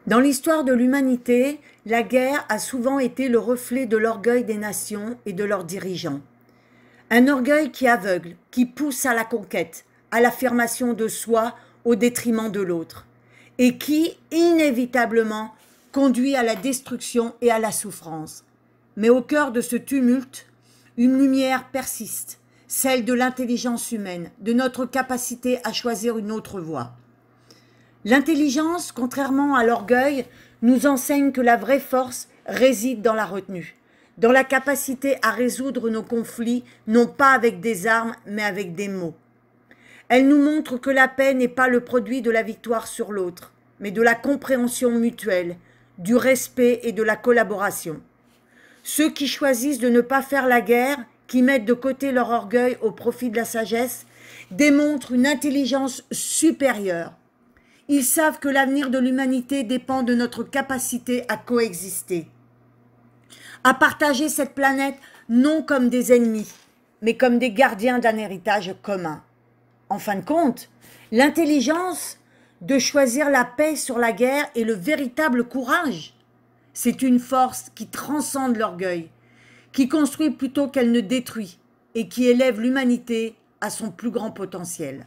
Dans l'histoire de l'humanité, la guerre a souvent été le reflet de l'orgueil des nations et de leurs dirigeants. Un orgueil qui aveugle, qui pousse à la conquête, à l'affirmation de soi au détriment de l'autre, et qui, inévitablement, conduit à la destruction et à la souffrance. Mais au cœur de ce tumulte, une lumière persiste, celle de l'intelligence humaine, de notre capacité à choisir une autre voie. L'intelligence, contrairement à l'orgueil, nous enseigne que la vraie force réside dans la retenue, dans la capacité à résoudre nos conflits, non pas avec des armes, mais avec des mots. Elle nous montre que la paix n'est pas le produit de la victoire sur l'autre, mais de la compréhension mutuelle, du respect et de la collaboration. Ceux qui choisissent de ne pas faire la guerre, qui mettent de côté leur orgueil au profit de la sagesse, démontrent une intelligence supérieure. Ils savent que l'avenir de l'humanité dépend de notre capacité à coexister, à partager cette planète non comme des ennemis, mais comme des gardiens d'un héritage commun. En fin de compte, l'intelligence de choisir la paix sur la guerre est le véritable courage. C'est une force qui transcende l'orgueil, qui construit plutôt qu'elle ne détruit et qui élève l'humanité à son plus grand potentiel.